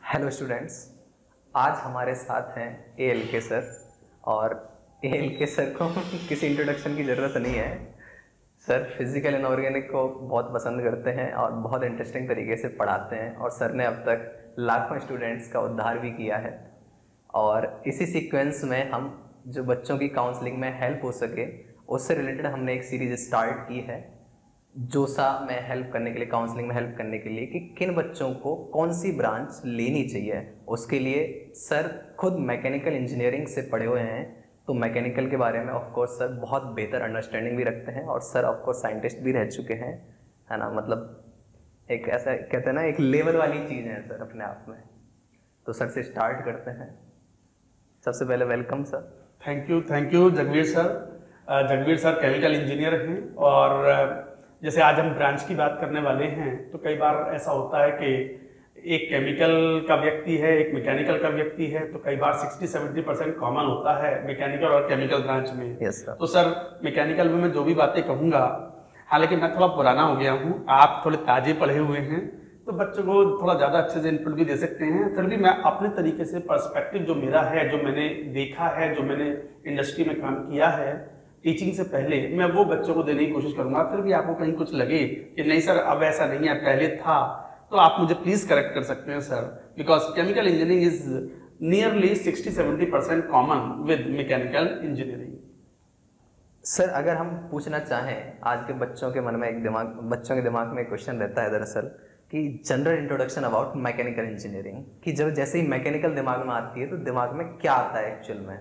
Hello students, आज हमारे साथ हैं एएल के सर। और एएल के सर को किसी इंट्रोडक्शन की ज़रूरत नहीं है। सर फिजिकल इनऑर्गेनिक को बहुत पसंद करते हैं और बहुत इंटरेस्टिंग तरीके से पढ़ाते हैं, और सर ने अब तक लाखों स्टूडेंट्स का उद्धार भी किया है। और इसी सीक्वेंस में हम जो बच्चों की काउंसलिंग में हेल्प हो सके उससे रिलेटेड हमने एक सीरीज स्टार्ट की है, जोसा में हेल्प करने के लिए, काउंसलिंग में हेल्प करने के लिए कि किन बच्चों को कौन सी ब्रांच लेनी चाहिए। उसके लिए सर खुद मैकेनिकल इंजीनियरिंग से पढ़े हुए हैं, तो मैकेनिकल के बारे में ऑफ कोर्स सर बहुत बेहतर अंडरस्टैंडिंग भी रखते हैं, और सर ऑफ कोर्स साइंटिस्ट भी रह चुके हैं, है ना। मतलब एक ऐसा कहते हैं ना, एक लेवल वाली चीज़ है सर अपने आप में। तो सर से स्टार्ट करते हैं। सबसे पहले welcome sir. Thank you Jagveer sir. Jagveer sir chemical engineer हैं, और जैसे आज हम ब्रांच की बात करने वाले हैं तो कई बार ऐसा होता है कि एक केमिकल का व्यक्ति है, एक मैकेनिकल का व्यक्ति है, तो कई बार 60-70% कॉमन होता है मैकेनिकल और केमिकल ब्रांच में। Yes sir. तो सर मैकेनिकल में मैं जो भी बातें कहूँगा, हालांकि मैं थोड़ा पुराना हो गया हूँ, आप थोड़े ताजे पढ़े हुए हैं, तो बच्चों को थोड़ा ज़्यादा अच्छे से इनपुट भी दे सकते हैं। फिर भी मैं अपने तरीके से पर्सपेक्टिव जो मेरा है, जो मैंने देखा है, जो मैंने इंडस्ट्री में काम किया है टीचिंग से पहले, मैं वो बच्चों को देने की कोशिश करूंगा। फिर भी आपको कहीं कुछ लगे कि नहीं सर अब ऐसा नहीं है, पहले था, तो आप मुझे प्लीज करेक्ट कर सकते हैं sir, because chemical engineering is nearly 60-70% common with mechanical engineering. Sir अगर हम पूछना चाहें, आज के बच्चों के मन में बच्चों के दिमाग में एक क्वेश्चन रहता है दरअसल कि general introduction about mechanical engineering, कि जब जैसे ही मैकेनिकल दिमाग में आती है तो दिमाग में क्या आता है एक्चुअल में।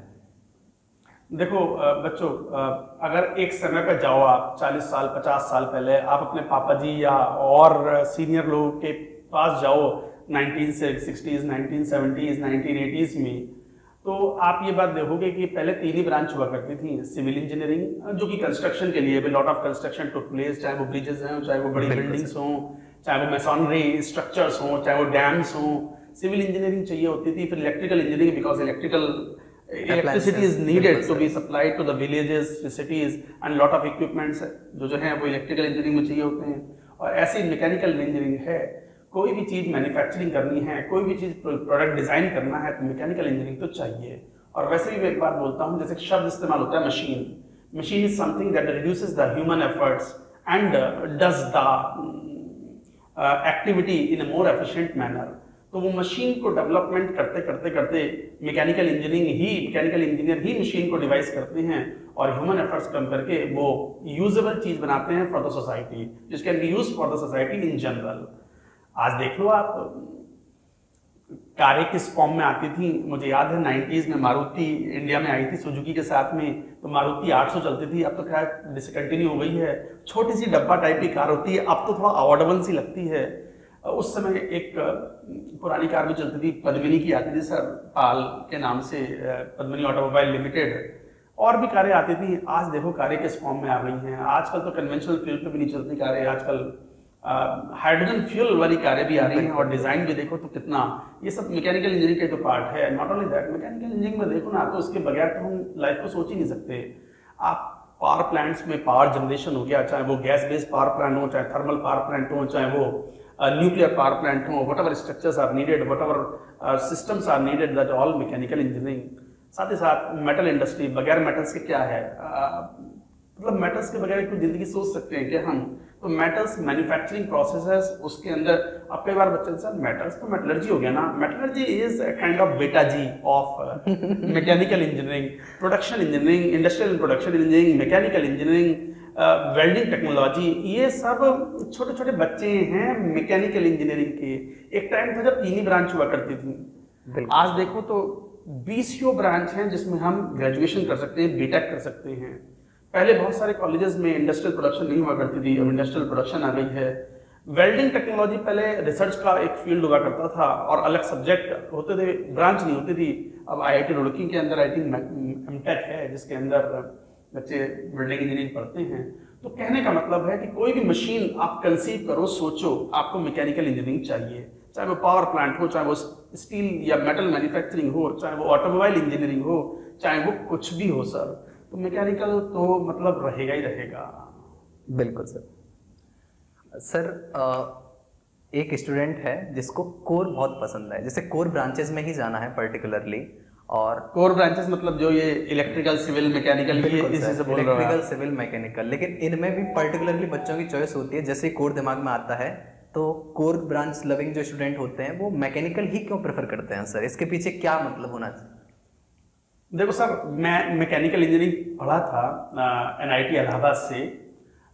देखो बच्चों, अगर एक समय पर जाओ आप 40 साल 50 साल पहले, आप अपने पापा जी या और सीनियर लोगों के पास जाओ 1960s, 1970s, 1980s में, तो आप ये बात देखोगे कि पहले 3 ही ब्रांच हुआ करती थी। सिविल इंजीनियरिंग, जो कि कंस्ट्रक्शन के लिए lot of construction took place, चाहे वो ब्रिजेस हैं, चाहे वो बड़ी बिल्डिंग्स हों, चाहे वो मैसोनरी स्ट्रक्चर्स हों, चाहे वो डैम्स हों, सिविल इंजीनियरिंग चाहिए होती थी। फिर electrical engineering, because electricity is needed to be supplied to the villages, the cities, and lot of equipments जो हैं वो इलेक्ट्रिकल इंजीनियरिंग में चाहिए होते हैं। और ऐसी मैकेनिकल इंजीनियरिंग है, कोई भी चीज़ मैन्युफैक्चरिंग करनी है, कोई भी चीज़ प्रोडक्ट डिजाइन करना है, तो मैकेनिकल इंजीनियरिंग तो चाहिए। और वैसे भी मैं एक बात बोलता हूँ, जैसे शब्द इस्तेमाल होता है machine. Machine is something that reduces the human efforts and does the activity in a more efficient manner. तो वो मशीन को डेवलपमेंट करते करते करते मैकेनिकल इंजीनियर ही मशीन को डिवाइस करते हैं, और ह्यूमन एफर्ट्स कम करके वो यूजेबल चीज बनाते हैं for the society, which can be used for the society in general. आज देख लो आप, कारें किस फॉर्म में आती थी। मुझे याद है 90s में मारुति इंडिया में आई थी सुजुकी के साथ में, तो मारुति 800 चलती थी, अब तो खैर डिसकंटिन्यू हो गई है। छोटी सी डब्बा टाइप की कार होती है, अब तो थोड़ा अवॉर्डेबल सी लगती है। उस समय एक पुरानी कार भी चलती थी, पद्मिनी की आती थी सर, पाल के नाम से, पद्मिनी ऑटोमोबाइल लिमिटेड, और भी कारें आती थी। आज देखो कारें किस फॉर्म में आ गई हैं। आजकल तो कन्वेंशनल फ्यूल पे भी नहीं चलती कारें, आजकल हाइड्रोजन फ्यूल वाली कारें भी आ रही हैं, और डिजाइन भी देखो तो कितना, ये सब मैकेनिकल इंजीनियरिंग का तो पार्ट है। Not only that, mechanical engineering में देखो ना, तो उसके बगैर तो हम लाइफ को सोच ही नहीं सकते। आप पावर प्लांट्स में पावर जनरेशन हो गया, चाहे वो गैस बेस्ड पावर प्लांट हो, चाहे थर्मल पावर प्लांट हो, चाहे वो न्यूक्लियर पावर प्लांट हो, whatever structures are needed, whatever systems are needed, that all mechanical engineering। साथ ही साथ मेटल इंडस्ट्री, बगैर मेटल्स के क्या है, मतलब मेटल्स के बगैर कोई जिंदगी सोच सकते हैं कि हम, तो मेटल्स मैन्युफैक्चरिंग प्रोसेसेस, उसके अंदर अब कई बार बच्चे सर मेटल्स तो मेटलर्जी हो गया ना। मेटलर्जी इज काइंड ऑफ बेटा जी of mechanical engineering, production engineering, industrial production engineering, mechanical engineering, welding technology, ये सब छोटे छोटे बच्चे हैं मैकेनिकल इंजीनियरिंग के। एक टाइम था जब 3 ही ब्रांच हुआ करती थी, आज देखो तो 20 ब्रांच हैं जिसमें हम ग्रेजुएशन कर सकते हैं, बीटेक कर सकते हैं। पहले बहुत सारे कॉलेजेस में इंडस्ट्रियल प्रोडक्शन नहीं हुआ करती थी, अब इंडस्ट्रियल प्रोडक्शन आ गई है। वेल्डिंग टेक्नोलॉजी पहले रिसर्च का एक फील्ड हुआ करता था, और अलग सब्जेक्ट होते थे, ब्रांच नहीं होती थी। अब IIT रुड़की के अंदर आई थिंक एमटेक है, जिसके अंदर बच्चे बिल्डिंग इंजीनियरिंग पढ़ते हैं। तो कहने का मतलब है कि कोई भी मशीन आप कंसीव करो, सोचो, आपको मैकेनिकल इंजीनियरिंग चाहिए। चाहे वो पावर प्लांट हो, चाहे वो स्टील या मेटल मैन्युफैक्चरिंग हो, चाहे वो ऑटोमोबाइल इंजीनियरिंग हो, चाहे वो कुछ भी हो सर, तो मैकेनिकल तो मतलब रहेगा ही रहेगा। बिल्कुल सर। सर एक स्टूडेंट है जिसको कोर बहुत पसंद है, जैसे कोर ब्रांचेस में ही जाना है पर्टिकुलरली। और कोर ब्रांचेस मतलब जो ये इलेक्ट्रिकल, सिविल, मैकेनिकल, ये इसी से बोल रहे हो आप? इलेक्ट्रिकल, सिविल, मैकेनिकल, लेकिन इनमें भी पर्टिकुलरली बच्चों की चॉइस होती है। जैसे कोर दिमाग में आता है तो कोर ब्रांच लविंग जो स्टूडेंट होते हैं वो मैकेनिकल ही क्यों प्रेफर करते हैं सर? इसके पीछे क्या मतलब होना चाहिए? देखो सर, मैं मैकेनिकल इंजीनियरिंग पढ़ा था NIT इलाहाबाद से,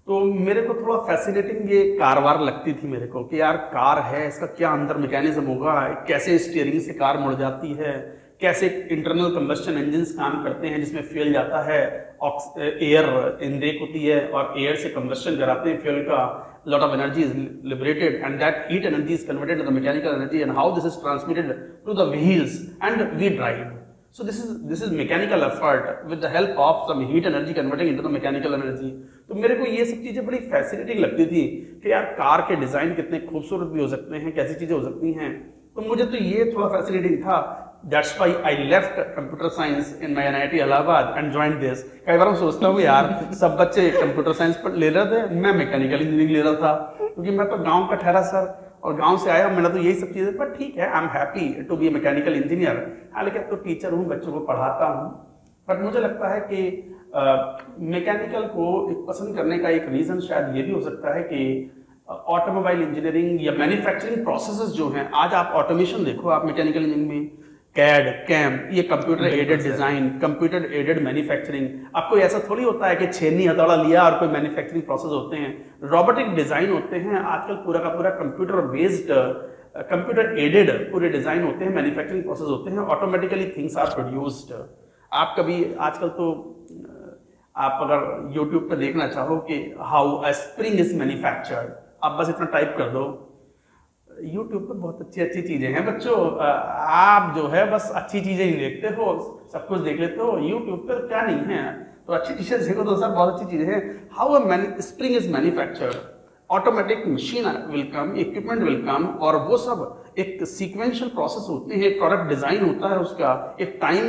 तो मेरे को थोड़ा फैसिनेटिंग ये कारवार लगती थी मेरे को कि यार कार है, इसका क्या अंदर मैकेनिज्म होगा, कैसे स्टीयरिंग से कार मुड़ जाती है, कैसे इंटरनल कंबस्शन इंजन्स काम करते हैं जिसमें फ्यूल जाता है, एयर इनटेक होती है और एयर से कंबस्शन कराते हैं फ्यूल का, lot of energy is liberated and that heat energy is converted to the mechanical energy and how this is transmitted to the wheels and we drive. So this is mechanical effort with the help of some heat energy converting into the mechanical energy. तो मेरे को ये सब चीज़ें बड़ी fascinating लगती थी कि यार कार के डिज़ाइन कितने खूबसूरत भी हो सकते हैं, कैसी चीज़ें हो सकती हैं। तो मुझे तो ये थोड़ा फैसिनेटिंग था। That's why I left computer science in my NIT Allahabad and joined this. कई बार मैं सोचता हूँ यार सब बच्चे कंप्यूटर साइंस पर ले रहे थे, मैं मैकेनिकल इंजीनियरिंग ले रहा था, क्योंकि मैं तो गांव का ठहरा सर और गांव से आया, मैंने तो यही सब चीज़ें, पर ठीक है, I am happy to be a mechanical engineer. हालांकि अब तो टीचर हूँ, बच्चों को पढ़ाता हूँ, बट मुझे लगता है कि मैकेनिकल को पसंद करने का एक रीज़न शायद ये भी हो सकता है कि ऑटोमोबाइल इंजीनियरिंग या मैन्युफैक्चरिंग प्रोसेसेस जो हैं, आज आप ऑटोमेशन देखो, आप मैकेनिकल इंजीनियरिंग में कैड, कैम, ये computer aided design, computer aided manufacturing. आपको ऐसा थोड़ी होता है कि छेनी हथौड़ा लिया और कोई मैन्युफैक्चरिंग प्रोसेस होते हैं, रोबोटिक डिजाइन होते हैं, आजकल पूरा का पूरा कंप्यूटर बेस्ड, कंप्यूटर एडेड पूरे डिजाइन होते हैं, मैन्युफैक्चरिंग प्रोसेस होते हैं, ऑटोमेटिकली थिंग्स आर प्रोड्यूस्ड। आप कभी आजकल तो आप अगर यूट्यूब पर देखना चाहो कि how a spring is manufactured, आप बस इतना टाइप कर दो, यूट्यूब पर बहुत अच्छी अच्छी चीजें हैं बच्चों। आप जो है बस अच्छी चीजें ही देखते हो, सब कुछ देख लेते हो, यूट्यूब पर क्या नहीं है, तो अच्छी चीजें देखो तो सब बहुत अच्छी चीजें हैं। How a spring is manufactured, automatic machine will come, equipment will come, और वो सब एक सीक्वेंशियल प्रोसेस होते हैं, एक प्रोडक्ट डिजाइन होता है उसका, एक टाइम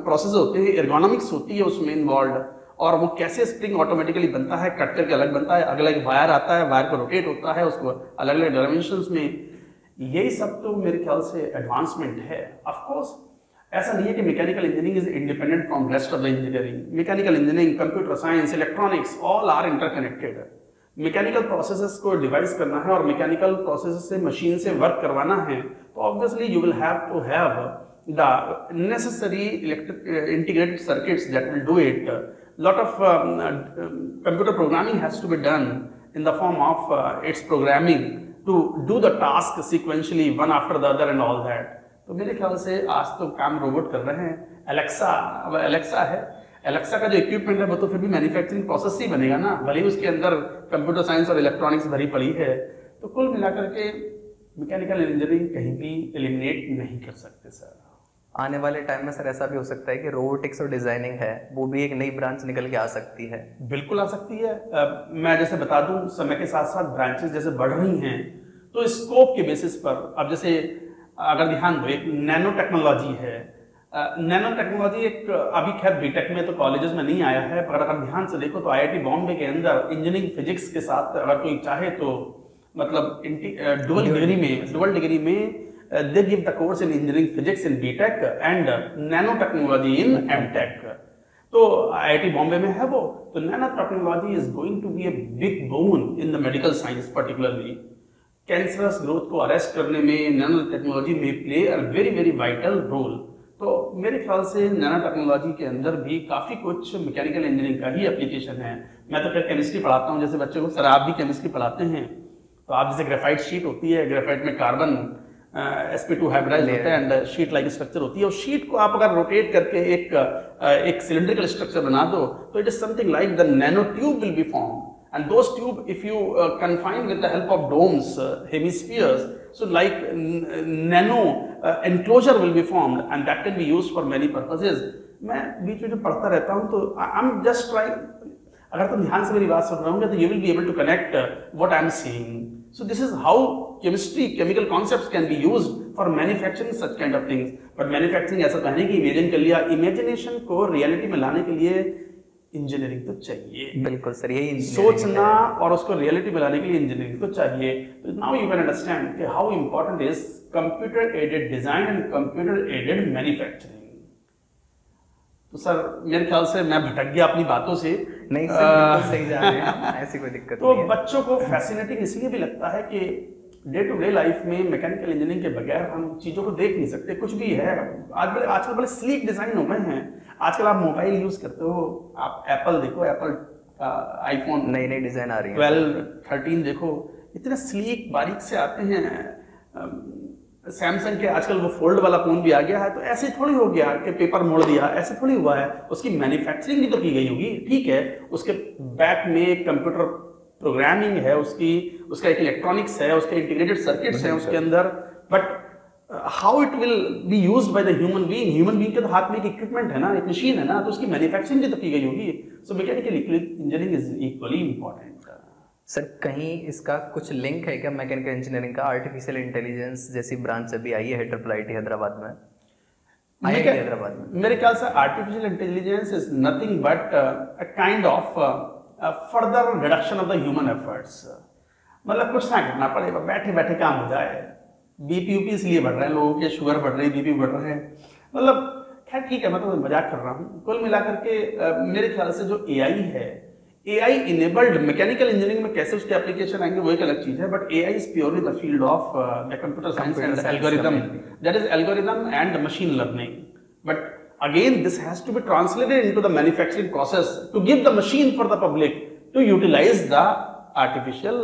प्रोसेस होते हैं, एर्गोनॉमिक्स होती है उसमें इन्वॉल्व, और वो कैसे स्प्रिंग ऑटोमेटिकली बनता है, कट करके अलग बनता है, अलग वायर आता है, वायर को रोटेट होता है, उसको अलग अलग डायमेंशंस में, यही सब तो मेरे ख्याल से एडवांसमेंट है। ऑफ कोर्स ऐसा नहीं है कि mechanical engineering is independent from rest of the engineering. Mechanical engineering, computer science, electronics, all are interconnected. Mechanical processes को डिवाइस करना है और मैकेनिकल प्रोसेस से मशीन से वर्क करवाना है, तो obviously you will have to have the necessary integrated circuits that will do it. Lot of computer programming has to be done in the form of its programming to do the task sequentially one after the other and all that. तो मेरे ख्याल से आज तो काम robot कर रहे हैं। एलेक्सा है, एलेक्सा का जो इक्विपमेंट है वो तो फिर भी मैन्युफैक्चरिंग प्रोसेस ही बनेगा ना, भले ही उसके अंदर कंप्यूटर साइंस और इलेक्ट्रॉनिक्स भरी पड़ी है। तो कुल मिलाकर के मैकेनिकल इंजीनियरिंग कहीं भी एलिमिनेट नहीं कर सकते सर। आने वाले टाइम में सर ऐसा भी हो सकता है कि रोबोटिक्स और डिजाइनिंग है वो भी एक नई ब्रांच निकल के आ सकती है। बिल्कुल आ सकती है। मैं जैसे बता दूं, समय के साथ साथ ब्रांचेस जैसे बढ़ रही हैं, तो स्कोप के बेसिस पर अब जैसे अगर ध्यान दो, एक नैनो टेक्नोलॉजी है। नैनो टेक्नोलॉजी एक अभी खैर बीटेक में तो कॉलेजेस में नहीं आया है, पर अगर ध्यान से देखो तो IIT बॉम्बे के अंदर इंजीनियरिंग फिजिक्स के साथ अगर कोई चाहे तो मतलब डुअल डिग्री में they give the course in engineering physics in BTech and nanotechnology in MTech. तो IIT बॉम्बे में है वो। तो nanotechnology is going to be a big boon in the medical science particularly. Cancerous growth को arrest करने में nanotechnology में play a very very vital role. तो मेरे ख्याल से नैनोटेक्नोलॉजी के अंदर भी काफ़ी कुछ मैकेनिकल इंजीनियरिंग का ही एप्लीकेशन है। मैं तो फिर केमिस्ट्री पढ़ाता हूँ, जैसे बच्चों को सर आप भी केमिस्ट्री पढ़ाते हैं, तो आप जैसे ग्रेफाइट शीट होती है, ग्रेफाइट में कार्बन sp2 हाइब्रिडाइज होता है एंड शीट लाइक स्ट्रक्चर होती है, और शीट को आप अगर रोटेट करके एक सिलिंड्रिकल स्ट्रक्चर बना दो तो it is something like the nano tube will be form, and those tube if you confine with the help of domes, hemispheres, so like nano enclosure will be formed and that can be used for many purposes. मैं बीच में पढ़ता रहता हूँ तो I am just trying, अगर तुम ध्यान से मेरी बात सुन रहे होंगे तो you will be able to connect what I am saying. So this is how chemistry, chemical concepts can be used for manufacturing such kind of things. But manufacturing ऐसा कहने की इमेजिन कर लिया, इमेजिनेशन को रियलिटी में लाने के लिए इंजीनियरिंग तो चाहिए। बिल्कुल सर, यही engineering सोचना है। और उसको रियलिटी में लाने के लिए इंजीनियरिंग तो चाहिए। तो नाउ यू कैन अंडरस्टैंड कि how important is computer aided design and computer aided manufacturing. तो सर मेरे ख्याल से मैं भटक गया अपनी बातों से। नहीं सर, बिल्कुल सही जा रहे हैं, ऐसी कोई दिक्कत तो नहीं है। बच्चों को फैसिनेटिंग इसलिए भी लगता है कि डे टू डे लाइफ में मैकेनिकल इंजीनियरिंग के बगैर हम चीज़ों को देख नहीं सकते। कुछ भी है, आजकल बड़े स्लीक डिजाइन हो गए हैं। आजकल आप मोबाइल यूज करते हो, आप एप्पल देखो, एप्पल का आईफोन नई नई डिजाइन आ रही है 12, 13 देखो, इतने स्लीक बारीक से आते हैं। सैमसंग के आजकल वो फोल्ड वाला फोन भी आ गया है। तो ऐसे थोड़ी हो गया कि पेपर मोड़ दिया, ऐसे थोड़ी हुआ है। उसकी मैन्युफैक्चरिंग भी तो की गई होगी, ठीक है। उसके बैक में कंप्यूटर प्रोग्रामिंग है, उसका एक इलेक्ट्रॉनिक्स है, उसके इंटीग्रेटेड सर्किट्स हैं उसके अंदर। But how it will be used by the human being के तो हाथ में एक इक्विपमेंट है ना, एक मशीन है ना, तो उसकी मैन्युफैक्चरिंग भी तो की गई होगी। So mechanical engineering is equally important. Sir. कहीं इसका कुछ लिंक है क्या मैकेनिकल इंजीनियरिंग का आर्टिफिशियल इंटेलिजेंस जैसी ब्रांच अभी आई है IIIT हैदराबाद में, IIT हैदराबाद में? मेरे ख्याल से artificial intelligence is nothing but a kind of further reduction of the human efforts. मतलब कुछ ना करना पड़े, बैठे बैठे काम हो जाए। बीपी यूपी इसलिए बढ़ रहे हैं, लोगों के शुगर बढ़ रही है, बीपी बढ़ रहे हैं। मतलब खैर ठीक है, मैं तो मजाक कर रहा हूँ। कुल मिलाकर के मेरे ख्याल से जो एआई है, एआई इनेबल्ड मैकेनिकल इंजीनियरिंग में कैसे उसके एप्लीकेशन आएंगे वो एक अलग चीज है। But AI is purely the field of the computer science and algorithm, that is algorithm and machine learning. But again this has to be translated into the manufacturing process to give the machine for the public to utilise the artificial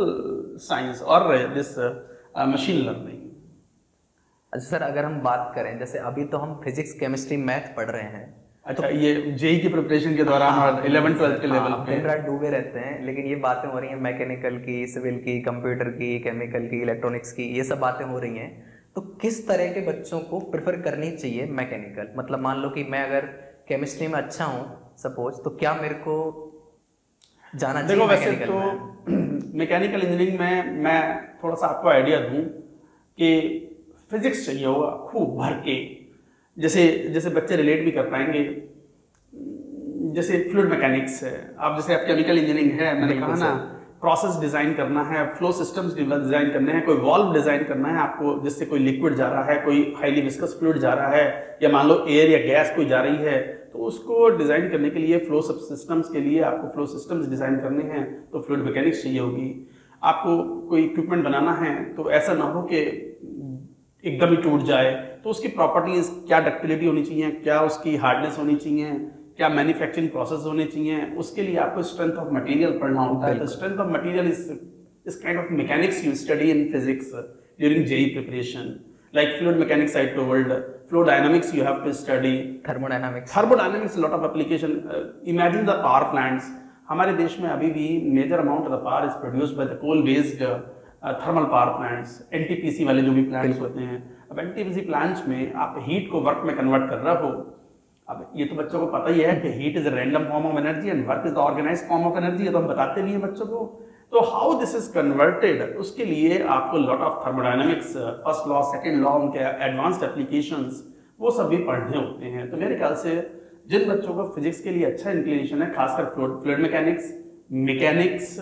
science और this machine learning. अच्छा sir, अगर हम बात करें, जैसे अभी तो हम फिजिक्स केमिस्ट्री मैथ पढ़ रहे हैं। अच्छा, ये जेई की प्रिपरेशन के दौरान और 11th 12th के लेवल पे दिन रात डूबे रहते हैं, लेकिन ये बातें हो रही हैं मैकेनिकल की, सिविल की, कंप्यूटर की, केमिकल की, इलेक्ट्रॉनिक्स की, ये सब बातें हो रही हैं। तो किस तरह के बच्चों को प्रेफर करनी चाहिए मैकेनिकल? मतलब मान लो कि मैं अगर केमिस्ट्री में अच्छा हूँ सपोज, तो क्या मेरे को जाना चाहिए? देखो वैसे मैकेनिकल तो मैकेनिकल इंजीनियरिंग में मैं थोड़ा सा आपको आइडिया दूं कि फिजिक्स चाहिए होगा खूब भर के, जैसे बच्चे रिलेट भी कर पाएंगे। जैसे फ्लूइड मैकेनिक्स है, जैसे आप केमिकल इंजीनियरिंग है, मैंने कहा ना, प्रोसेस डिजाइन करना है, फ्लो सिस्टम्स डिजाइन करने हैं, कोई वॉल्व डिजाइन करना है आपको, जिससे कोई लिक्विड जा रहा है, कोई हाईली विस्कस फ्लूइड जा रहा है, या मान लो एयर या गैस कोई जा रही है, तो उसको डिजाइन करने के लिए फ्लो सब सिस्टम्स के लिए आपको फ्लो सिस्टम्स डिजाइन करने हैं, तो फ्लूइड मैकेनिक्स चाहिए होगी। आपको कोई इक्विपमेंट बनाना है तो ऐसा ना हो कि एकदम ही टूट जाए, तो उसकी प्रॉपर्टीज, क्या डक्टिलिटी होनी चाहिए, क्या उसकी हार्डनेस होनी चाहिए, क्या मैन्युफैक्चरिंग प्रोसेस होने चाहिए, उसके लिए आपको स्ट्रेंथ ऑफ मटेरियल पढ़ना होता है। तो strength of material is kind of mechanics you study in physics during JEE preparation, like fluid mechanics I told, flow dynamics you have to study, thermodynamics lot of application. Imagine the power plants. हमारे देश में अभी भी major amount of the power is produced by the coal based thermal power plants, NTPC वाले जो भी plants होते हैं। अब एनटीपीसी प्लांट्स में आप हीट को वर्क में कन्वर्ट कर रहे हो। अब ये तो बच्चों को पता ही है कि heat is a random form of energy and work is the organised form of energy, ये तो हम बताते नहीं है बच्चों को। तो हाउ दिस इज कन्वर्टेड, उसके लिए आपको lot of thermodynamics, first law, second law, उनके एडवांस्ड एप्लीकेशंस, वो सभी पढ़ने होते हैं। तो मेरे ख्याल से जिन बच्चों को फिजिक्स के लिए अच्छा इंक्लिनेशन है, खासकर fluid mechanics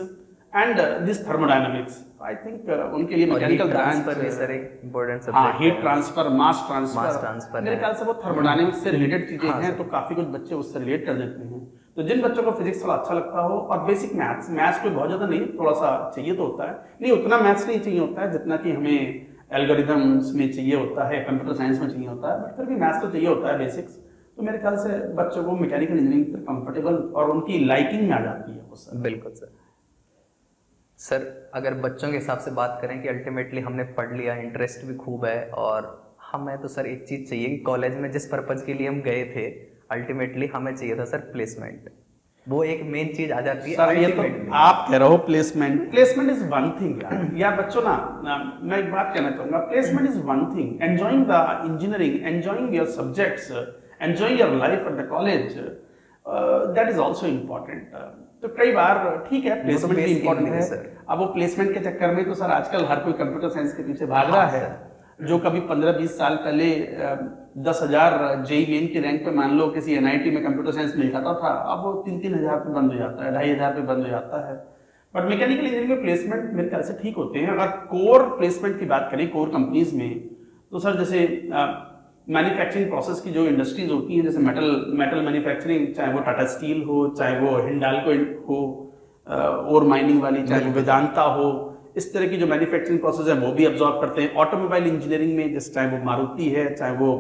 and this thermodynamics, I think उनके लिए मैकेनिकल ब्रांच पर भी सर एक इंपॉर्टेंट सब्जेक्ट, हाँ, हीट ट्रांसफर, मास ट्रांसफर, मेरे ख्याल से वो थर्मोडायनामिक्स से रिलेटेड चीजें हैं, तो काफी कुछ बच्चे उससे रिलेट कर देते हैं। तो जिन बच्चों को फिजिक्स थोड़ा अच्छा लगता हो, और बेसिक मैथ्स कोई बहुत ज्यादा नहीं, थोड़ा सा चाहिए तो होता है, नहीं उतना मैथ्स नहीं चाहिए होता है जितना कि हमें एल्गोरिथम्स में चाहिए होता है, कंप्यूटर साइंस में चाहिए होता है, बट फिर भी मैथ्स तो चाहिए होता है बेसिक्स। तो मेरे ख्याल से बच्चों को मैकेनिकल इंजीनियरिंग फिर कंफर्टेबल और उनकी लाइकिंग में आ जाती है वो सर। बिल्कुल सर, अगर बच्चों के हिसाब से बात करें कि अल्टीमेटली हमने पढ़ लिया, इंटरेस्ट भी खूब है, और हमें तो सर एक चीज़ चाहिए कि कॉलेज में जिस पर्पज़ के लिए हम गए थे, अल्टीमेटली हमें चाहिए था सर प्लेसमेंट। वो एक मेन चीज आ जाती है सर। ये तो आप कह रहे हो प्लेसमेंट इज वन थिंग यार बच्चों ना, मैं एक बात कहना चाहूंगा, placement is one thing, enjoying the engineering, enjoying your subjects, enjoying your life at the college, that is also important. तो कई बार ठीक है प्लेसमेंट भी इम्पोर्टेंट है। अब वो प्लेसमेंट के चक्कर में तो सर आजकल हर कोई कंप्यूटर साइंस के पीछे भाग रहा है, जो कभी 15-20 साल पहले 10,000 जेईई मेन की रैंक पे मान लो किसी एनआईटी में कंप्यूटर साइंस मिल जाता था, अब वो 3-3 हज़ार पे बंद हो जाता है, 2,500 पे बंद हो जाता है। बट मैकेनिकल इंजीनियरिंग में प्लेसमेंट मेरे ख्याल से ठीक होते हैं। अगर कोर प्लेसमेंट की बात करें कोर कंपनीज में, तो सर जैसे मैन्युफैक्चरिंग प्रोसेस की जो इंडस्ट्रीज होती हैं, जैसे मेटल मैन्युफैक्चरिंग, चाहे वो टाटा स्टील हो, चाहे वो हिंडाल्को हो, और माइनिंग वाली, चाहे वो वेदांता हो, इस तरह की जो मैन्युफैक्चरिंग प्रोसेस है वो भी अब्जॉर्ब करते हैं। ऑटोमोबाइल इंजीनियरिंग में जैसे चाहे वो मारुति है, चाहे वो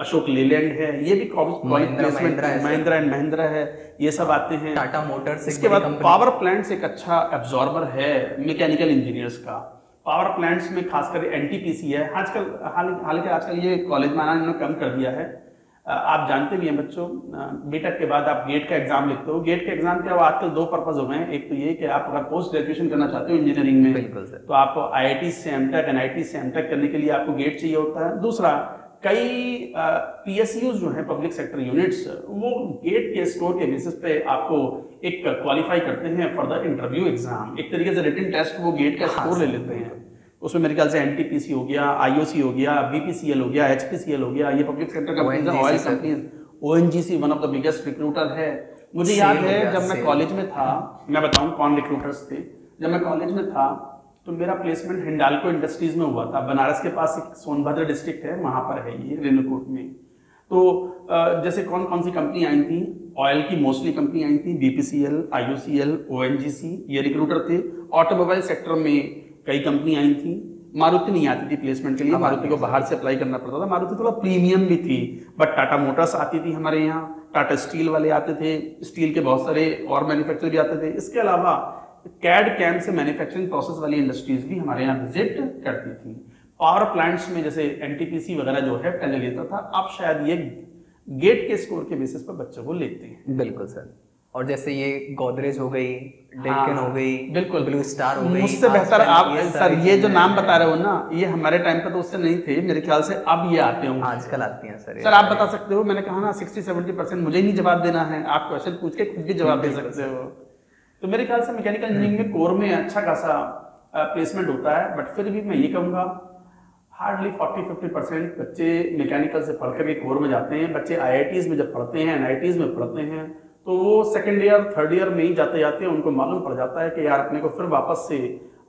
अशोक लेलैंड है, ये भी प्लेसमेंट, महिंद्रा एंड महिंद्रा है, ये सब आते हैं। टाटा मोटर्स। इसके बाद पावर प्लांट्स एक अच्छा एब्जॉर्बर है मैकेनिकल इंजीनियर्स का। पावर प्लांट्स में खासकर एनटीपीसी है आजकल, हालांकि आजकल ये कॉलेज में आना इन्होंने कम कर दिया है। आप जानते भी हैं बच्चों, बीटेक के बाद आप गेट का एग्जाम लिखते हो। गेट के एग्जाम के अब आजकल 2 पर्पज हो गए हैं। एक तो ये कि आप अगर पोस्ट ग्रेजुएशन करना चाहते हो इंजीनियरिंग में, तो आपको आईआईटी से एमटेक, एनआईटी से एमटेक करने के लिए आपको गेट चाहिए होता है। दूसरा, कई पीएसयूज जो हैं, पब्लिक सेक्टर यूनिट्स, वो गेट के स्कोर के बेसिस पे आपको एक क्वालिफाई करते हैं फॉर द इंटरव्यू एग्जाम। एक तरीके से रिटन टेस्ट वो गेट का स्कोर ले लेते हैं। उसमें मेरे ख्याल से एनटीपीसी हो गया, आईओसी हो गया, बीपीसीएल हो गया, एचपीसीएल हो गया, ये पब्लिक सेक्टर कंपनीज हैं, oil companies, ONGC one of the biggest recruiter है। मुझे याद है जब मैं कॉलेज में था, मैं बताऊं कौन रिक्रूटर्स थे। जब मैं कॉलेज में था तो मेरा प्लेसमेंट हिंडाल्को इंडस्ट्रीज में हुआ था। बनारस के पास एक सोनभद्र डिस्ट्रिक्ट है, वहां पर है ये, रेणुकूट में। तो जैसे कौन कौन सी कंपनी आई थी, ऑयल की मोस्टली कंपनी आई थी, बीपीसीएल, आईओसीएल, ओएनजीसी, ये रिक्रूटर थे। ऑटोमोबाइल सेक्टर में कई कंपनी आई थी। मारुति नहीं आती थी प्लेसमेंट के लिए, मारुति को बाहर से अप्लाई करना पड़ता था। मारुति थोड़ा प्रीमियम भी थी, बट टाटा मोटर्स आती थी हमारे यहाँ, टाटा स्टील वाले आते थे, स्टील के बहुत सारे और मैन्युफैक्चरर भी आते थे। इसके अलावा कैड कैम से मैन्युफैक्चरिंग प्रोसेस वाली इंडस्ट्रीज भी हमारे यहाँ विजिट करती थी। पावर प्लांट्स में जैसे एनटीपीसी वगैरह जो है पहले लेता था, अब शायद ये गेट के स्कोर के बेसिस पर बच्चों को लेते हैं। बिल्कुल सर। और जैसे ये गोदरेज हो गई, डेक्कन हो गई, बिल्कुल ब्लू स्टार हो गई, मुझसे बेहतर आप सर ये जो नाम बता रहे हो ना, ये हमारे टाइम पे तो उससे नहीं थे। मेरे ख्याल से अब ये आते होंगे, आजकल आती हैं सर। सर आप बता सकते हो, मैंने कहा ना 60-70% मुझे नहीं जवाब देना है, आप क्वेश्चन पूछ के खुद भी जवाब दे सकते हो। तो मेरे ख्याल से मैकेनिकल इंजीनियरिंग में कोर में अच्छा खासा प्लेसमेंट होता है, बट फिर भी मैं ये कहूँगा हार्डली 40-50% बच्चे मैकेनिकल से पढ़ कर कोर में जाते हैं। बच्चे आईआईटीज में जब पढ़ते हैं, एनआईटीज में पढ़ते हैं, तो वो सेकेंड ईयर, थर्ड ईयर में ही जाते जाते उनको मालूम पड़ जाता है कि यार अपने को फिर वापस से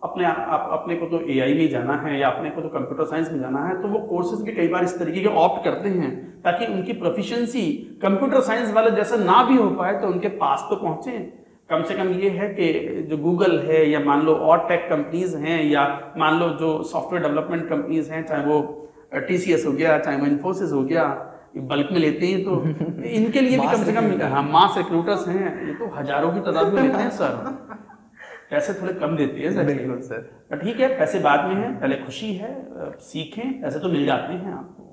अपने को तो एआई में जाना है या अपने को तो कंप्यूटर साइंस में जाना है। तो वो कोर्सेज भी कई बार इस तरीके के ऑप्ट करते हैं ताकि उनकी प्रोफिशिएंसी कंप्यूटर साइंस वाले जैसा ना भी हो पाए तो उनके पास तो पहुंचे। कम से कम ये है कि जो गूगल है या मान लो और टेक कंपनीज हैं या मान लो जो सॉफ्टवेयर डेवलपमेंट कंपनीज हैं, चाहे वो टीसीएस हो गया, चाहे वो इन्फोसिस हो गया, बल्क में लेते हैं तो इनके लिए भी कम से कम मास रिक्रूटर्स हैं, ये तो हजारों की तादाद में लेते हैं सर। पैसे थोड़े कम देते हैं सर। बिल्कुल सर। पर ठीक है, पैसे बाद में हैं, पहले खुशी है, सीखें, पैसे तो मिल जाते हैं आपको।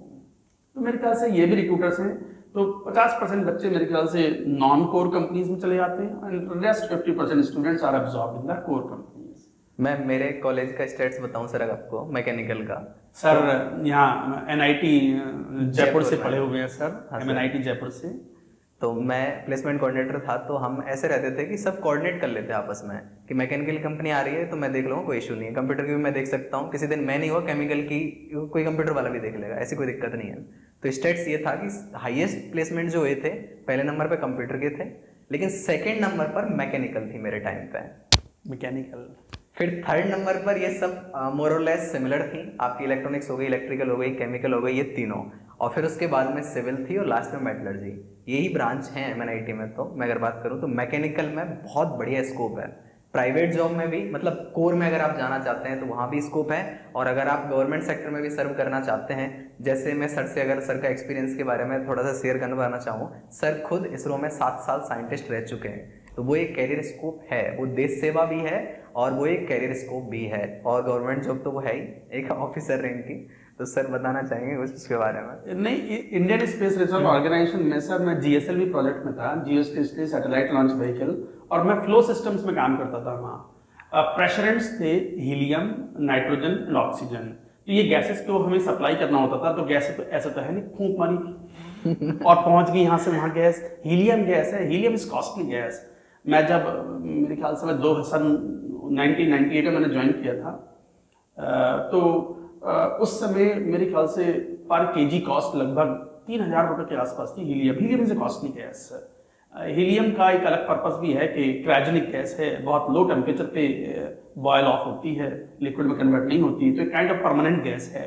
तो मेरे ख्याल से ये भी रिक्रूटर्स हैं। तो 50% बच्चे मेरे ख्याल से नॉन कोर कंपनीज में चले जाते हैं and rest 50% students are absorbed in the core companies. मैं मेरे कॉलेज का स्टेट्स बताऊं सर आपको मैकेनिकल का। सर यहाँ एनआईटी जयपुर से पढ़े हुए हैं सर, एमएनआईटी जयपुर से। तो मैं प्लेसमेंट कोऑर्डिनेटर था, तो हम ऐसे रहते थे कि सब कोऑर्डिनेट कर लेते आपस में कि मैकेनिकल कंपनी आ रही है तो मैं देख लूँगा, कोई इशू नहीं है। कंप्यूटर की भी मैं देख सकता हूँ, किसी दिन मैं नहीं हुआ केमिकल की कोई कंप्यूटर वाला भी देख लेगा, ऐसी कोई दिक्कत नहीं है। तो स्टेट्स ये था कि हाईएस्ट प्लेसमेंट जो हुए थे पहले नंबर पे कंप्यूटर के थे, लेकिन सेकेंड नंबर पर मैकेनिकल थी मेरे टाइम पे, मैकेनिकल। फिर थर्ड नंबर पर ये सब मोर और लेस सिमिलर थी, आपकी इलेक्ट्रॉनिक्स हो गई, इलेक्ट्रिकल हो गई, केमिकल हो गई, ये तीनों। और फिर उसके बाद में सिविल थी और लास्ट में मेटलर्जी। यही ब्रांच है एमएनआईटी में। तो मैं अगर बात करूँ तो मैकेनिकल में बहुत बढ़िया स्कोप है, प्राइवेट जॉब में भी, मतलब कोर में अगर आप जाना चाहते हैं तो वहाँ भी स्कोप है, और अगर आप गवर्नमेंट सेक्टर में भी सर्व करना चाहते हैं, जैसे मैं सर से अगर सर का एक्सपीरियंस के बारे में थोड़ा सा शेयर करवाना चाहूँ, सर खुद इसरो में 7 साल साइंटिस्ट रह चुके हैं। तो वो एक कैरियर स्कोप है, वो देश सेवा भी है और वो एक कैरियर स्कोप भी है, और गवर्नमेंट जॉब तो वो है ही, एक ऑफिसर रैंक की। तो सर बताना चाहेंगे कुछ उसके बारे में? नहीं, इंडियन स्पेस रिसर्च ऑर्गेनाइजेशन में सर मैं जीएसएलवी प्रोजेक्ट में था, जियोस्टेशनरी सैटेलाइट लॉन्च व्हीकल, और मैं फ्लो सिस्टम्स में काम करता था। वहाँ प्रेशरेंट्स थे हीलियम, नाइट्रोजन एंड ऑक्सीजन। तो ये गैसेस को हमें सप्लाई करना होता था। तो गैस तो ऐसा तो है नहीं, फूंक मारी और पहुंच गई यहाँ से वहाँ गैस। हीलियम गैस है, हीलियम इज कॉस्टली गैस। मैं जब मेरे ख्याल से मैं 1998 में मैंने ज्वाइन किया था, तो उस समय मेरे ख्याल से पर केजी कॉस्ट लगभग 3,000 रुपए के आसपास थी। Helium is a costly gas. Helium का एक अलग पर्पस भी है कि क्रायोजेनिक गैस है, बहुत लो टेम्परेचर पे बॉयल ऑफ होती है, लिक्विड में कन्वर्ट नहीं होती, तो एक काइंड ऑफ परमानेंट गैस है।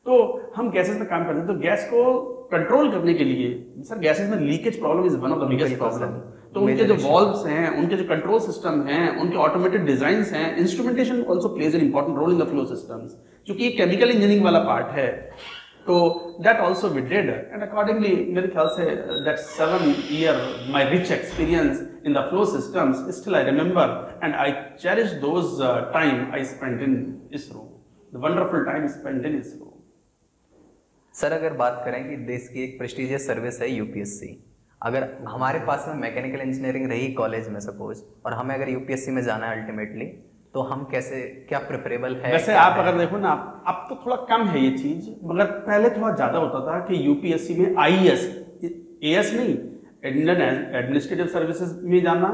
तो हम गैसेस में काम करते हैं, तो गैस को कंट्रोल करने के लिए सर गैसेस में leakage problem is one of the biggest problem. तो उनके जो वॉल्व्स हैं, उनके जो कंट्रोल सिस्टम हैं, उनके ऑटोमेटेड डिजाइंस हैं, instrumentation also plays an important role in the flow systems, क्योंकि ये केमिकल इंजीनियरिंग वाला पार्ट है। तो that also we did, and accordingly मेरे ख्याल से that 7-year my rich experience in the flow systems still I remember, and I cherish those time I spent in ISRO, the wonderful time spent in ISRO. Sir अगर बात करें कि देश की एक प्रेस्टिजियस सर्विस है यूपीएससी, अगर हमारे पास में मैकेनिकल इंजीनियरिंग रही कॉलेज में सपोज, और हमें अगर यूपीएससी में जाना है अल्टीमेटली, तो हम कैसे, क्या प्रेफरेबल है? वैसे आप अगर देखो ना, अब तो थोड़ा कम है ये चीज, मगर पहले थोड़ा ज्यादा होता था कि यूपीएससी में आईएएस, एएस नहीं, इंडियन एडमिनिस्ट्रेटिव सर्विसेज में जाना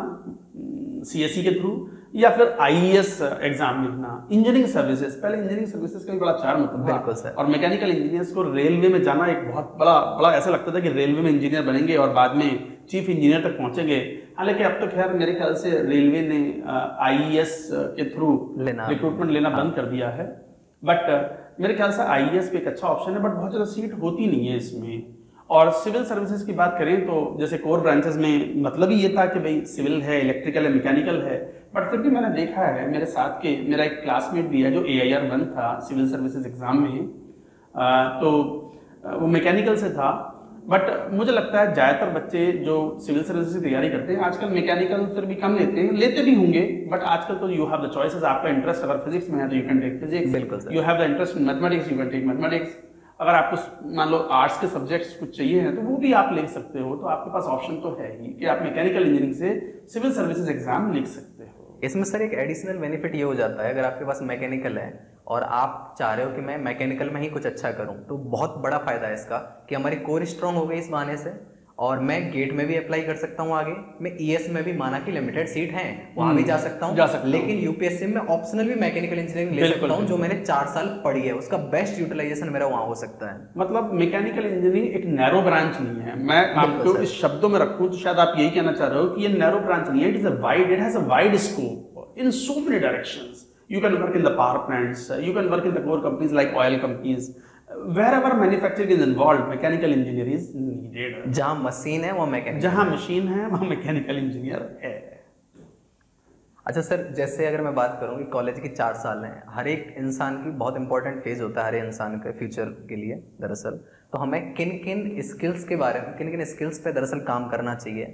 सीएससी के थ्रू, या फिर आईएएस एग्जाम लिखना। इंजीनियरिंग सर्विसेज, पहले इंजीनियरिंग सर्विसेज का भी बड़ा चार्म होता था। बिल्कुल सर। और मैकेनिकल इंजीनियर्स को रेलवे में जाना एक बहुत बड़ा ऐसा लगता था कि रेलवे में इंजीनियर बनेंगे और बाद में चीफ इंजीनियर तक पहुंचेंगे। हालांकि अब तो खैर मेरे ख्याल से रेलवे ने आईएएस के थ्रू रिक्रूटमेंट लेना बंद कर दिया है, बट मेरे ख्याल से आईएएस भी एक अच्छा ऑप्शन है, बट बहुत ज़्यादा सीट होती नहीं है इसमें। और सिविल सर्विसेज की बात करें तो जैसे कोर ब्रांचेस में मतलब ही ये था कि भाई सिविल है, इलेक्ट्रिकल है, मैकेनिकल है, बट फिर भी मैंने देखा है, मेरे साथ के मेरा एक क्लासमेट भी है जो AIR 1 था सिविल सर्विसेज एग्जाम में, तो वो मैकेनिकल से था, बट मुझे लगता है ज़्यादातर बच्चे जो सिविल सर्विसेज की तैयारी करते हैं आजकल मैकेनिकल फिर भी कम लेते भी होंगे, बट आजकल तो यू हैव द चॉइसेस। आपका इंटरेस्ट अगर फिजिक्स में है तो you can take physics, you have the interest in mathematics, you can take mathematics. अगर आपको मान लो आर्ट्स के सब्जेक्ट्स कुछ चाहिए हैं तो वो भी आप ले सकते हो, तो आपके पास ऑप्शन तो है ही कि आप मैकेनिकल इंजीनियरिंग से सिविल सर्विसेज एग्जाम लिख सकते हो। इसमें सर एक एडिशनल बेनिफिट ये हो जाता है, अगर आपके पास मैकेनिकल है और आप चाह रहे हो कि मैं मैकेनिकल में ही कुछ अच्छा करूं, तो बहुत बड़ा फायदा है इसका कि हमारी कोर स्ट्रांग हो गई इस बहाने से, और मैं गेट में भी अप्लाई कर सकता हूं आगे, मैं ईएस में भी, माना कि लिमिटेड सीट है वहां भी जा सकता हूं, लेकिन यूपीएससी में ऑप्शनल भी मैकेनिकल इंजीनियरिंग ले सकता हूं, जो मैंने 4 साल पढ़ी है, उसका बेस्ट यूटिलाइजेशन मेरा वहां हो सकता है। मतलब मैकेनिकल इंजीनियरिंग एक नैरो ब्रांच नहीं है, मैं आपको इस शब्दों में रखूं तो शायद आप यही कहना चाह रहे हो कि ये नैरो ब्रांच नहीं है, it has a wide scope in so many directions. You can work in the power plants, you can work in the core companies like oil companies, wherever manufacturing is involved, mechanical engineer is needed. जहाँ machine है वहाँ mechanical, जहाँ machine है वहाँ mechanical engineer है। अच्छा sir, जैसे अगर मैं बात करूँ कि कॉलेज की 4 साल हैं, हर एक इंसान की बहुत इंपॉर्टेंट फेज होता है हर इंसान के फ्यूचर के लिए दरअसल, तो हमें किन किन स्किल्स के बारे में, किन किन स्किल्स पे दरअसल काम करना चाहिए?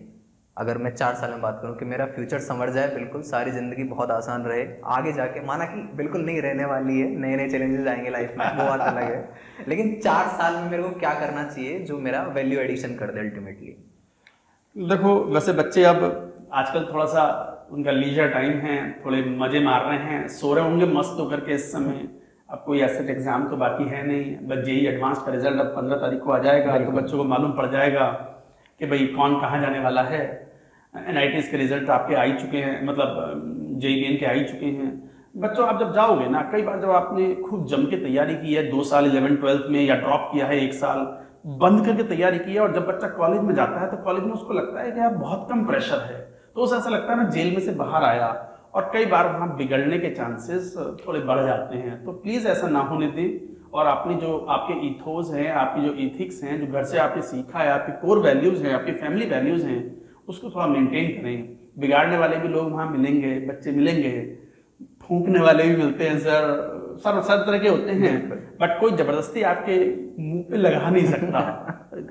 अगर मैं 4 साल में बात करूं कि मेरा फ्यूचर संवर जाए, बिल्कुल सारी ज़िंदगी बहुत आसान रहे, आगे जाके माना कि बिल्कुल नहीं रहने वाली है, नए नए चैलेंजेस आएंगे लाइफ में, वो बात अलग है, लेकिन 4 साल में मेरे को क्या करना चाहिए जो मेरा वैल्यू एडिशन कर दे अल्टीमेटली? देखो वैसे बच्चे अब आजकल थोड़ा सा उनका लीजर टाइम है, थोड़े मजे मार रहे हैं, सो रहे होंगे मस्त होकर के इस समय। अब कोई एसेट एग्जाम तो बाकी है नहीं, बस जेईई एडवांस का रिजल्ट अब 15 तारीख को आ जाएगा, तो बच्चों को मालूम पड़ जाएगा कि भाई कौन कहाँ जाने वाला है। NITs के रिजल्ट आपके आ ही चुके हैं, मतलब JEE के आ ही चुके हैं। बच्चों आप जब जाओगे ना, कई बार जब आपने खूब जम के तैयारी की है 2 साल 11th-12th में, या ड्रॉप किया है 1 साल बंद करके तैयारी की है, और जब बच्चा कॉलेज में जाता है तो कॉलेज में उसको लगता है कि यार बहुत कम प्रेशर है, तो उसे ऐसा लगता है मैं जेल में से बाहर आया, और कई बार वहाँ बिगड़ने के चांसेस थोड़े बढ़ जाते हैं। तो प्लीज़ ऐसा ना होने दें, और आपने जो आपके इथोस हैं, आपकी जो इथिक्स हैं, जो घर से आपने सीखा है, आपकी कोर वैल्यूज़ हैं, आपकी फैमिली वैल्यूज़ हैं, उसको थोड़ा मेंटेन करें। बिगाड़ने वाले भी लोग वहाँ मिलेंगे, बच्चे मिलेंगे, फूंकने वाले भी मिलते हैं सर तरह के होते हैं, बट कोई जबरदस्ती आपके मुंह पे लगा नहीं सकता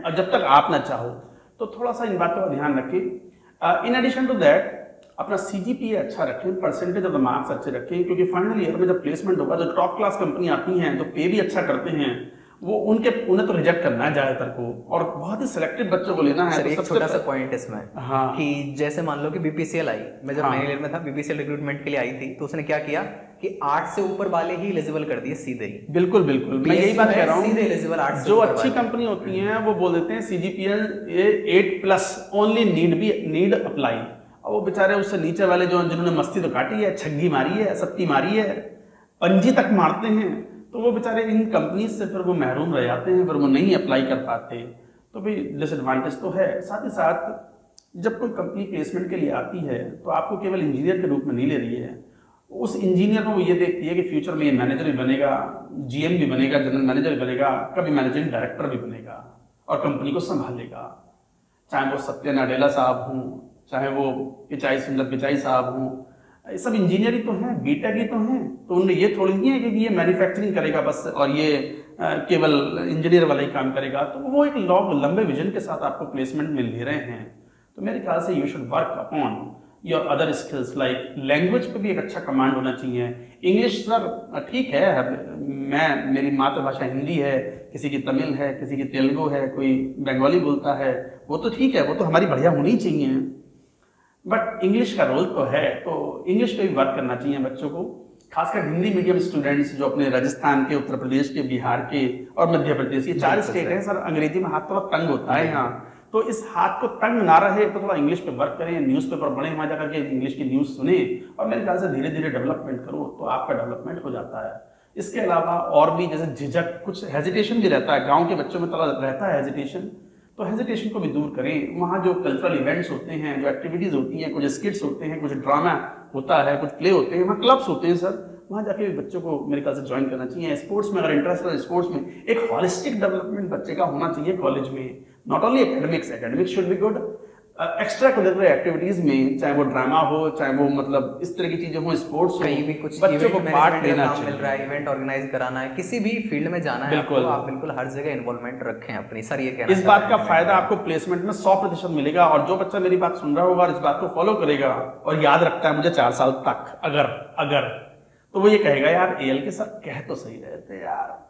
और जब तक आप ना चाहो, तो थोड़ा सा इन बातों का ध्यान रखें। इन एडिशन टू दैट अपना CGPA अच्छा रखें, परसेंटेज ऑफ द मार्क्स अच्छे रखें, क्योंकि फाइनल ईयर में जब प्लेसमेंट होगा, जो टॉप क्लास कंपनी आती हैं, जो पे भी अच्छा करते हैं, वो उन्हें तो रिजेक्ट करना है ज्यादातर को, और बहुत ही सिलेक्टेड बच्चों को लेना है। तो एक छोटा सा पॉइंट इसमें, हाँ, कि जैसे मान लो कि BPCL आई, मैं जब फाइनल ईयर में था, BPCL रिक्रूटमेंट के लिए आई थी, तो उसने क्या किया कि 8 से ऊपर वाले ही एलिजिबल कर दिए सीधे ही। बिल्कुल मैं यही बात कह रहा हूँ, सीधे एलिजिबल 8 से जो अच्छी कंपनी होती हैं वो बोल देते हैं CGPA 8+ ओनली नीड अप्लाई, और वो बेचारे उससे नीचे वाले जो जिन्होंने मस्ती तो काटी है, छग्गी मारी है, सत्ती मारी है, पंजी तक मारते हैं, तो वो बेचारे इन कंपनीज से फिर वो महरूम रह जाते हैं, फिर वो नहीं अप्लाई कर पाते। तो भाई डिसएडवांटेज तो है। साथ ही साथ जब कोई कंपनी प्लेसमेंट के लिए आती है तो आपको केवल इंजीनियर के रूप में नहीं ले रही है, उस इंजीनियर को वो ये देखती है कि फ्यूचर में ये मैनेजर भी बनेगा, जीएम भी बनेगा, जनरल मैनेजर भी बनेगा, कभी मैनेजिंग डायरेक्टर भी बनेगा और कंपनी को संभालेगा। चाहे वो सत्य नाडेला साहब हों, चाहे वो पिचाई सुंदर पिचाई साहब हों, ये सब इंजीनियर ही तो हैं, बीटेक ही तो हैं। तो उनने ये थोड़ी नहीं है कि ये मैन्युफैक्चरिंग करेगा बस और ये केवल इंजीनियर वाला ही काम करेगा। तो वो एक लंबे विजन के साथ आपको प्लेसमेंट में ले रहे हैं। तो मेरे ख्याल से you should work upon your other skills, like language पे भी एक अच्छा कमांड होना चाहिए। इंग्लिश सर ठीक है, मेरी मातृभाषा हिंदी है, किसी की तमिल है, किसी की तेलुगु है, कोई बंगाली बोलता है, वो तो ठीक है, वो तो हमारी बढ़िया होनी चाहिए। बट इंग्लिश का रोल तो है, तो इंग्लिश पे भी वर्क करना चाहिए बच्चों को, खासकर हिंदी मीडियम स्टूडेंट्स जो अपने राजस्थान के, उत्तर प्रदेश के, बिहार के और मध्य प्रदेश, ये 4 स्टेट हैं सर। अंग्रेजी में हाथ थोड़ा तंग होता है यहाँ, तो इस हाथ को तंग ना रहे तो थोड़ा इंग्लिश पे वर्क करें, न्यूज़पेपर पढ़ें, वहाँ जाकर के इंग्लिश की न्यूज़ सुने और मेरे ख्याल से धीरे धीरे डेवलपमेंट करो तो आपका डेवलपमेंट हो जाता है। इसके अलावा और भी जैसे झिझक, कुछ हेजिटेशन भी रहता है, गाँव के बच्चों में थोड़ा रहता है हेजिटेशन, तो हेजिटेशन को भी दूर करें। वहाँ जो कल्चरल इवेंट्स होते हैं, जो एक्टिविटीज़ होती हैं, कुछ स्किट्स होते हैं, कुछ ड्रामा होता है, कुछ प्ले होते हैं, वहाँ क्लब्स होते हैं सर, वहाँ जाके भी बच्चों को मेरे ख्याल से ज्वाइन करना चाहिए। स्पोर्ट्स में अगर इंटरेस्ट है, स्पोर्ट्स में एक हॉलिस्टिक डेवलपमेंट बच्चे का होना चाहिए कॉलेज में, not only academics should be good, extra curricular activities में, चाहे वो ड्रामा हो, चाहे वो मतलब इस तरह की चीजें हो, स्पोर्ट्स कहीं भी कुछ बच्चों को पार्ट लेना चाहिए, मिल रहा है, इवेंट ऑर्गेनाइज कराना है, किसी भी फील्ड में जाना है आपको, आप बिल्कुल हर जगह इन्वॉल्वमेंट रखें अपनी। सर ये कहना, इस बात का फायदा आपको प्लेसमेंट में 100% मिलेगा। और जो बच्चा मेरी बात सुन रहा होगा और इस बात को फॉलो करेगा और याद रखता है मुझे 4 साल तक, अगर तो वो ये कहेगा यार एएल के सर कह तो सही रहे थे यार,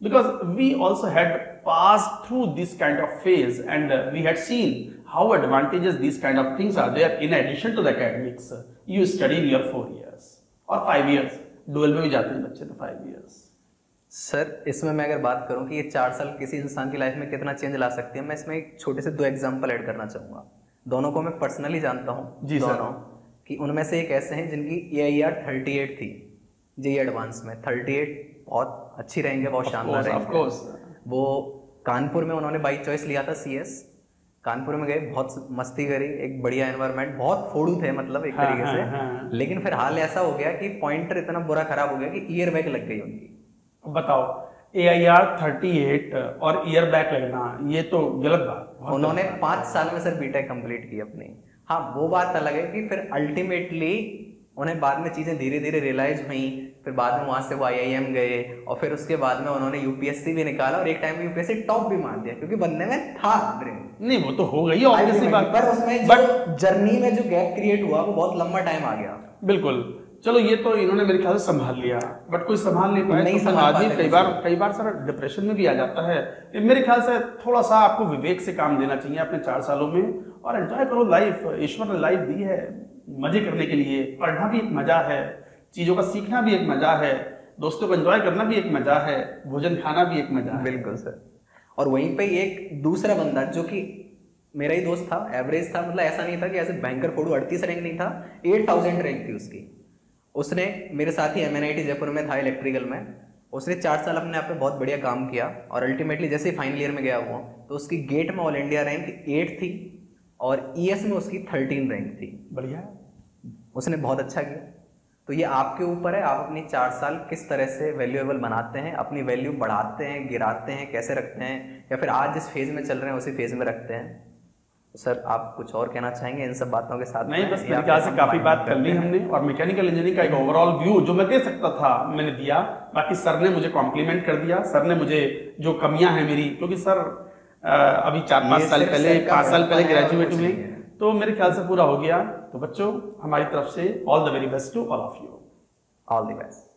because we also had passed through this kind of phase and we had seen how advantageous these kind of things are there in addition to the academics. You study in your 4 years or 5 years, dual में भी जाते हैं बच्चे तो 5 years। Sir इसमें मैं अगर बात करूं कि ये 4 साल किसी इंसान की लाइफ में कितना चेंज ला सकती है, मैं इसमें एक छोटे से 2 एग्जाम्पल ऐड करना चाहूँगा। दोनों को मैं पर्सनली जानता हूँ जी दोनों, कि उनमें से एक ऐसे हैं जिनकी AIR 38 थी, JEE एडवांस में 38 बहुत अच्छी रहेंगे, बहुत शानदार रहेंगे। वो कानपुर में उन्होंने बाई चॉइस लिया था CS, कानपुर में गए, बहुत मस्ती करी, एक बढ़िया एनवायरनमेंट, बहुत फोड़ू थे मतलब एक तरीके से। लेकिन फिर हाल ऐसा हो गया कि पॉइंटर इतना बुरा खराब हो गया कि ईयर बैग लग गई उनकी। बताओ AIR 38 और ईयर बैग लगना, ये तो गलत बात। उन्होंने 5 साल में सर बीटेक कंप्लीट की अपनी। हाँ वो बात अलग है कि फिर अल्टीमेटली उन्हें बाद में चीज़ें धीरे धीरे रियलाइज हुई, फिर बाद में वहाँ से वो IIM गए और फिर उसके बाद में उन्होंने UPSC भी निकाला और एक टाइम में UPSC टॉप भी मार दिया, क्योंकि बनने में था ड्रीम। नहीं वो तो हो गई ऑब्वियसली बात, पर उसमें जो जर्नी में जो गैप क्रिएट हुआ वो बहुत लंबा टाइम आ गया। बिल्कुल, चलो ये तो इन्होंने मेरे ख्याल से संभाल लिया, बट कोई संभाल नहीं पाया तो आदमी कई बार सर डिप्रेशन में भी आ जाता है। मेरे ख्याल से थोड़ा सा आपको विवेक से काम लेना चाहिए अपने 4 सालों में और एंजॉय करो लाइफ। ईश्वर ने लाइफ दी है मजे करने के लिए, पढ़ना भी एक मजा है, चीजों का सीखना भी एक मजा है, दोस्तों को एंजॉय करना भी एक मजा है, भोजन खाना भी एक मजा है। बिल्कुल सर। और वहीं पे एक दूसरा बंदा जो कि मेरा ही दोस्त था, एवरेज था, मतलब ऐसा नहीं था कि ऐसे बैंकर फोड़ू 38 रैंक नहीं था, 8000 रैंक थी उसकी। उसने मेरे साथ ही MNIT जयपुर में था इलेक्ट्रिकल में, उसने 4 साल अपने आप में बहुत बढ़िया काम किया और अल्टीमेटली जैसे ही फाइनल ईयर में गया हुआ तो उसकी गेट में ऑल इंडिया रैंक 8 थी और ES में उसकी 13 रैंक थी। बढ़िया, उसने बहुत अच्छा किया। तो ये आपके ऊपर है, आप अपनी 4 साल किस तरह से वैल्यूएबल बनाते हैं, अपनी वैल्यू बढ़ाते हैं, गिराते हैं, कैसे रखते हैं, या फिर आज जिस फेज में चल रहे हैं उसी फेज में रखते हैं। तो सर आप कुछ और कहना चाहेंगे इन सब बातों के साथ? नहीं, बस मेरे ख्याल से काफी बात कर ली हमने और मैकेनिकल इंजीनियरिंग का एक ओवरऑल व्यू जो मैं दे सकता था मैंने दिया। बाकी सर ने मुझे कॉम्प्लीमेंट कर दिया, सर ने मुझे जो कमियां हैं मेरी, क्योंकि सर अभी 4-5 साल पहले 5 साल पहले ग्रेजुएट हुए, तो मेरे ख्याल से पूरा हो गया। तो बच्चों हमारी तरफ से all the very best to all of you. All the best.